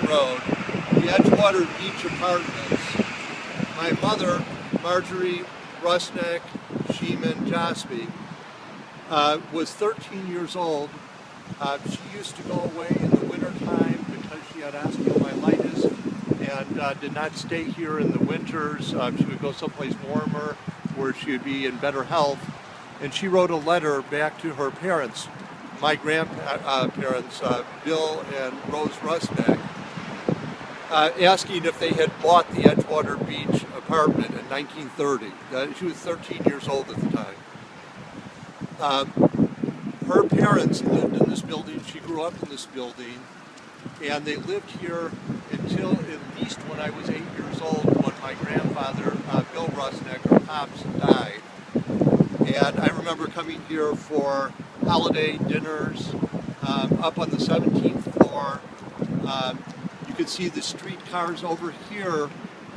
Road, the Edgewater Beach Apartments. My mother, Marjorie Rusnak, Scheman, Josby, was 13 years old. She used to go away in the wintertime because she had osteomyelitis and did not stay here in the winters. She would go someplace warmer where she would be in better health. And she wrote a letter back to her parents, my grandparents, Bill and Rose Rusnak, asking if they had bought the Edgewater Beach apartment in 1930. She was 13 years old at the time. Her parents lived in this building. She grew up in this building, and they lived here until at least when I was 8 years old, when my grandfather, Bill Rusnak, her pops, died. And I remember coming here for holiday dinners up on the 17th floor. You could see the streetcars over here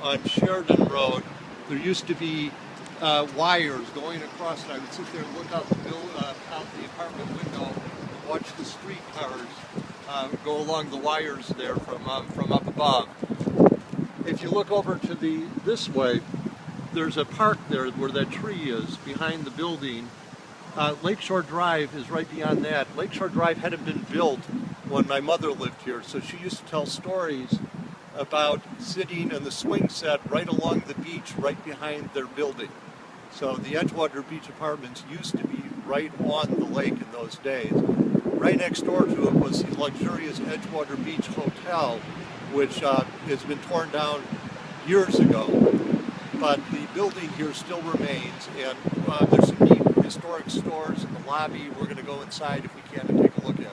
on Sheridan Road. There used to be wires going across, and I would sit there and look out the apartment window and watch the streetcars go along the wires there from up above. If you look over to this way, there's a park there where that tree is behind the building. Lakeshore Drive is right beyond that. Lakeshore Drive hadn't been built when my mother lived here, so she used to tell stories about sitting in the swing set right along the beach right behind their building. So the Edgewater Beach Apartments used to be right on the lake in those days. Right next door to it was the luxurious Edgewater Beach Hotel, which has been torn down years ago. But the building here still remains, and there's some neat historic stores in the lobby. We're going to go inside if we can and take a look at it.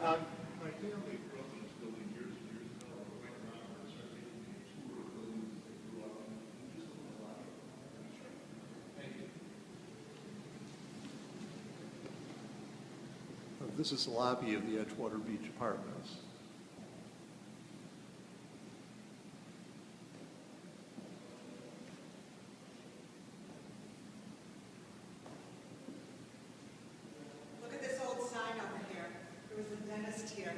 My family grew up in this building years and years ago. We went around and started taking a tour of buildings that they grew up in. Just a lot. Thank you. This is the lobby of the Edgewater Beach Apartments. Look at this old sign over here. There was a dentist here.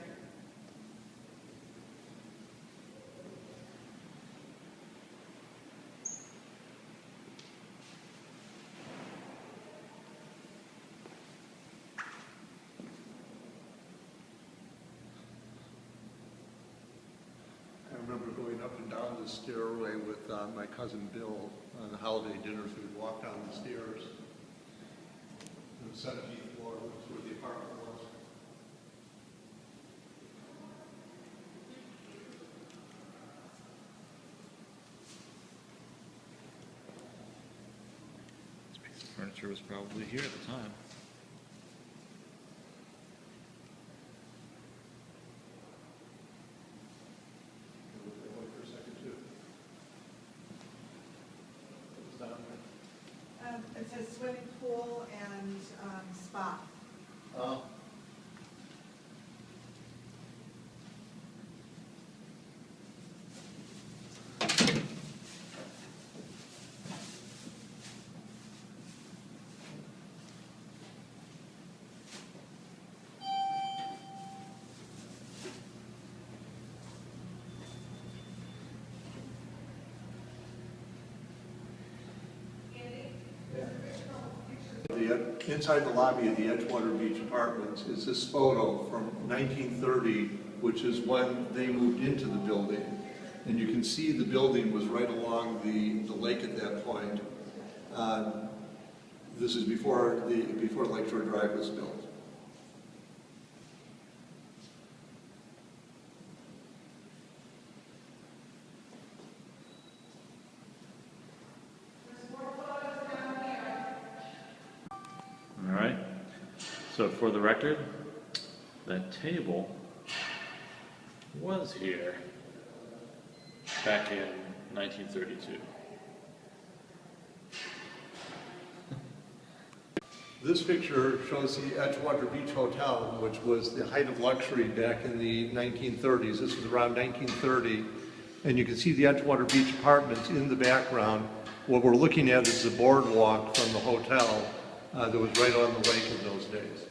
I remember going up and down the stairway with my cousin Bill on the holiday dinners. We would walk down the stairs to the 17th floor, which is where the apartment was. This piece of furniture was probably here at the time. It says swimming pool and spa. Inside the lobby of the Edgewater Beach Apartments is this photo from 1930, which is when they moved into the building. And you can see the building was right along the lake at that point. This is before Lakeshore Drive was built. All right. So for the record, that table was here back in 1932. This picture shows the Edgewater Beach Hotel, which was the height of luxury back in the 1930s. This was around 1930. And you can see the Edgewater Beach apartments in the background. What we're looking at is the boardwalk from the hotel that was right on the lake in those days.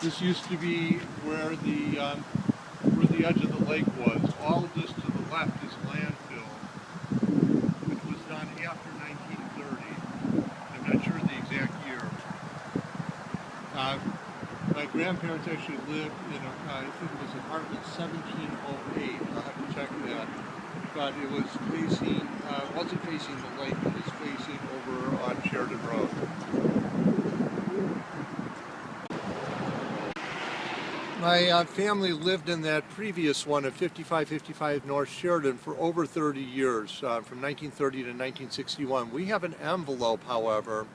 This used to be where the edge of the lake was. All of this to the left is landfill, which was done after 1930. I'm not sure the exact year. My grandparents actually lived in, I think it was apartment 1708. I'll have to check that. But it was facing, wasn't facing the lake, it was facing over on Sheridan Road. My family lived in that previous one at 5555 North Sheridan for over 30 years, from 1930 to 1961. We have an envelope, however,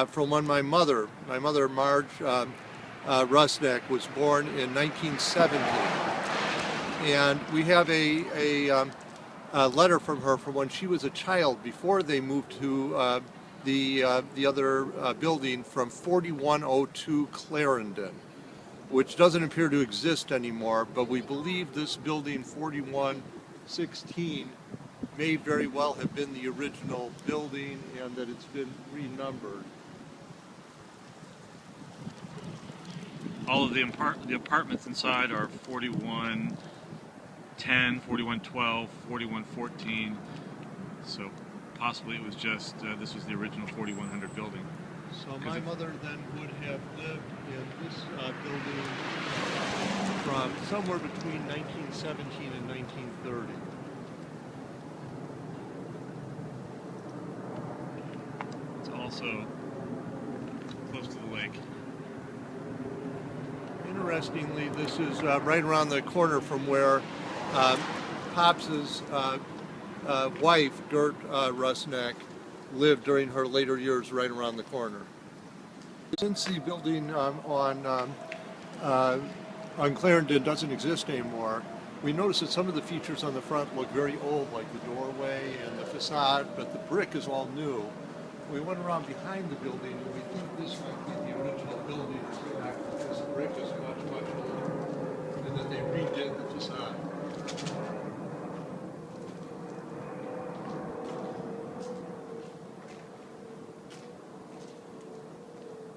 from when my mother Marge Rusnak, was born in 1917. And we have a letter from her from when she was a child before they moved to the other building from 4102 Clarendon, which doesn't appear to exist anymore, but we believe this building 4116 may very well have been the original building and that it's been renumbered. All of the apartments inside are 4110, 4112, 4114, so possibly it was just, this was the original 4100 building. So my mother then would have lived in this building from somewhere between 1917 and 1930. It's also close to the lake. Interestingly, this is right around the corner from where Pops's wife, Gert Rusnak, lived during her later years, right around the corner. Since the building on Clarendon doesn't exist anymore, we notice that some of the features on the front look very old, like the doorway and the facade, but the brick is all new. We went around behind the building and we think this might be the original building, because the brick is much, much older, and that they redid the facade.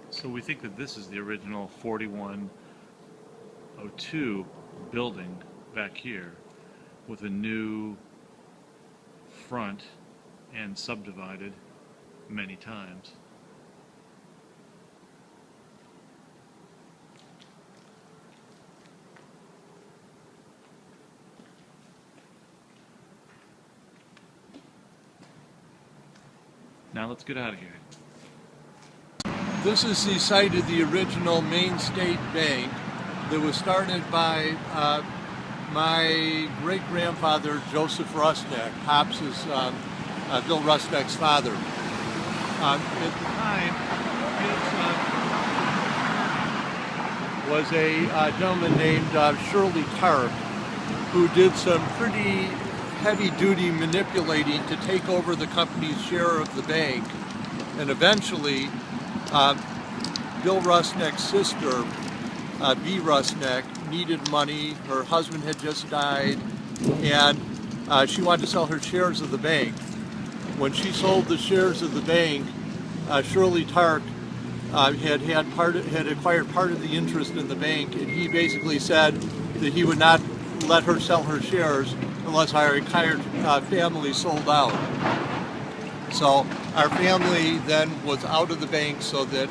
So we think that this is the original 4102 building back here with a new front and subdivided many times. Now let's get out of here. This is the site of the original Maine State Bank that was started by my great-grandfather, Joseph Rusnak, Pops's, Bill Rusnak's father. At the time, was a gentleman named Shirley Tarp, who did some pretty heavy-duty manipulating to take over the company's share of the bank. And eventually, Bill Rusnak's sister, B. Rusnak, needed money. Her husband had just died, and she wanted to sell her shares of the bank. When she sold the shares of the bank, Shirley Tarp had acquired part of the interest in the bank, and he basically said that he would not let her sell her shares unless our entire family sold out. So our family then was out of the bank so that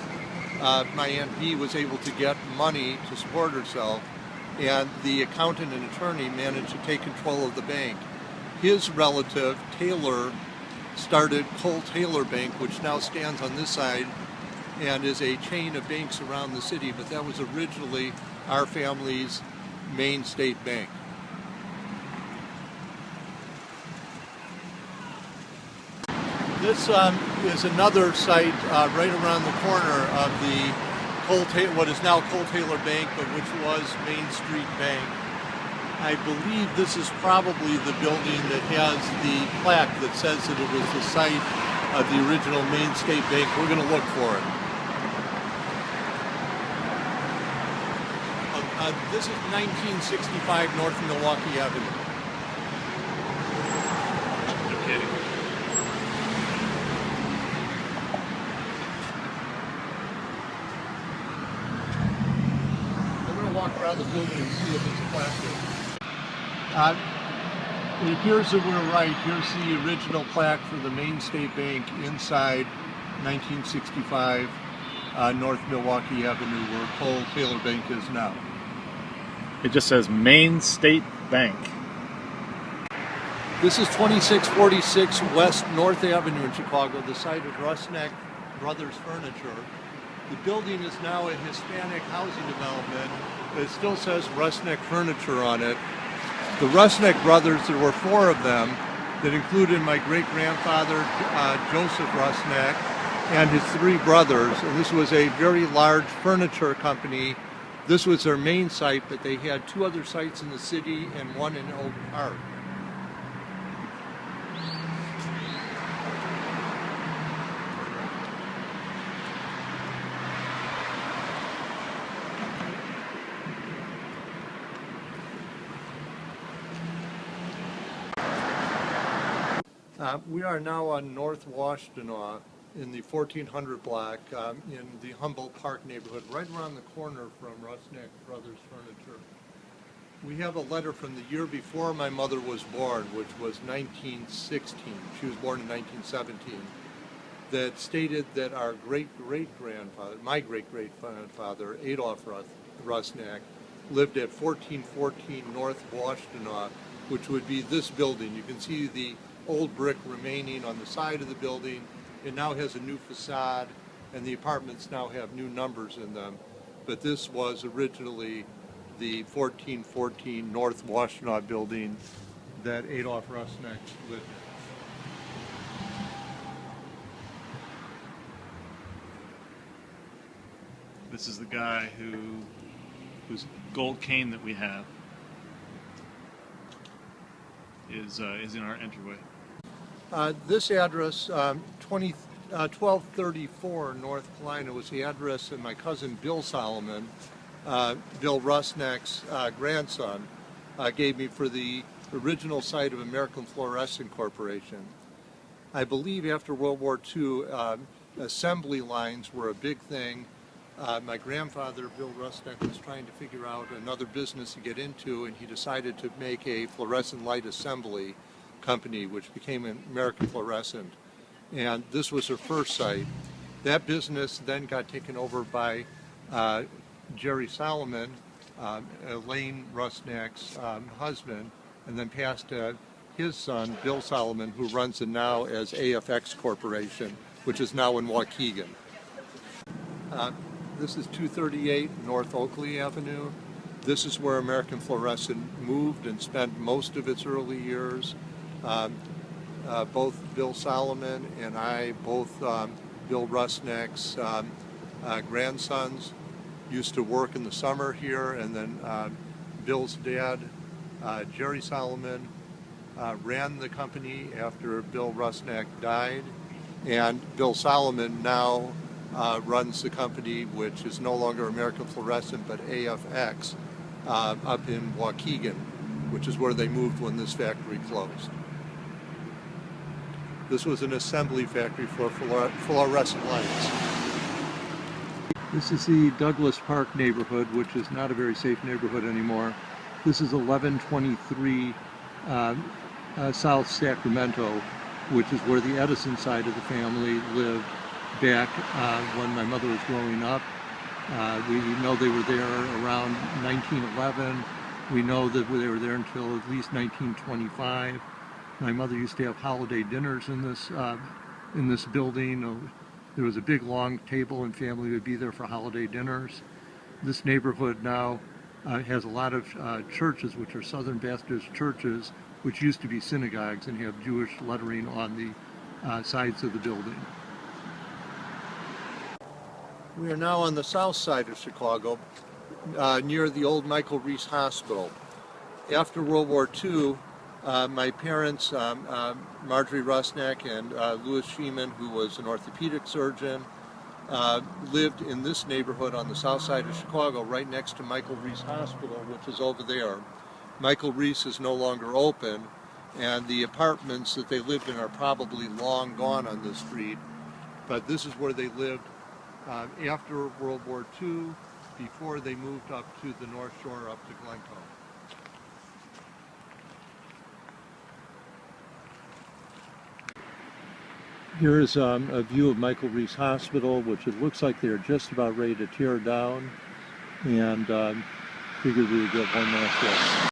my Aunt B was able to get money to support herself, and the accountant and attorney managed to take control of the bank. His relative, Taylor, started Cole Taylor Bank, which now stands on this side and is a chain of banks around the city, but that was originally our family's main state bank. This is another site right around the corner of the what is now Cole Taylor Bank, but which was Main Street Bank. I believe this is probably the building that has the plaque that says that it was the site of the original Main State Bank. We're going to look for it. This is 1965 North Milwaukee Avenue. No kidding. Walk around the building and see if it's plastic. It appears that we're right. Here's the original plaque for the Main State Bank inside 1965 North Milwaukee Avenue, where Cole Taylor Bank is now. It just says Main State Bank. This is 2646 West North Avenue in Chicago, the site of Rusnak Brothers Furniture. The building is now a Hispanic housing development, but it still says Rusnak Furniture on it. The Rusnak brothers, there were 4 of them, that included my great-grandfather, Joseph Rusnak, and his 3 brothers. And this was a very large furniture company. This was their main site, but they had 2 other sites in the city and 1 in Oak Park. We are now on North Washtenaw in the 1400 block in the Humboldt Park neighborhood, right around the corner from Rusnak Brothers Furniture. We have a letter from the year before my mother was born, which was 1916. She was born in 1917, that stated that our great-great-grandfather, my great-great-grandfather, Adolph Rusnak, lived at 1414 North Washtenaw, which would be this building. You can see the old brick remaining on the side of the building. It now has a new facade, and the apartments now have new numbers in them. But this was originally the 1414 North Washtenaw building that Adolph Rusnak lived in. This is the guy whose gold cane that we have is in our entryway. This address, 1234 North Paulina, was the address of my cousin Bill Solomon, Bill Rusnak's grandson, gave me for the original site of American Fluorescent Corporation. I believe after World War II, assembly lines were a big thing. My grandfather, Bill Rusnak, was trying to figure out another business to get into, and he decided to make a fluorescent light assembly company, which became American Fluorescent. And this was her first site. That business then got taken over by Jerry Solomon, Elaine Rusnak's husband, and then passed to his son, Bill Solomon, who runs it now as AFX Corporation, which is now in Waukegan. This is 238 North Oakley Avenue. This is where American Fluorescent moved and spent most of its early years. Both Bill Solomon and I, both Bill Rusnak's grandsons, used to work in the summer here, and then Bill's dad, Jerry Solomon, ran the company after Bill Rusnak died, and Bill Solomon now runs the company, which is no longer American Fluorescent but AFX, up in Waukegan, which is where they moved when this factory closed. This was an assembly factory for fluorescent lights. This is the Douglas Park neighborhood, which is not a very safe neighborhood anymore. This is 1123 South Sacramento, which is where the Edison side of the family lived back when my mother was growing up. We know they were there around 1911. We know that they were there until at least 1925. My mother used to have holiday dinners in this building. There was a big long table and family would be there for holiday dinners. This neighborhood now has a lot of churches, which are Southern Baptist churches, which used to be synagogues and have Jewish lettering on the sides of the building. We are now on the south side of Chicago, near the old Michael Reese Hospital. After World War II, my parents, Marjorie Rusnak and Louis Scheman, who was an orthopedic surgeon, lived in this neighborhood on the south side of Chicago, right next to Michael Reese Hospital, which is over there. Michael Reese is no longer open, and the apartments that they lived in are probably long gone on this street, but this is where they lived after World War II, before they moved up to the North Shore, up to Glencoe. Here is a view of Michael Reese Hospital, which it looks like they're just about ready to tear down, and figured we would get one last look.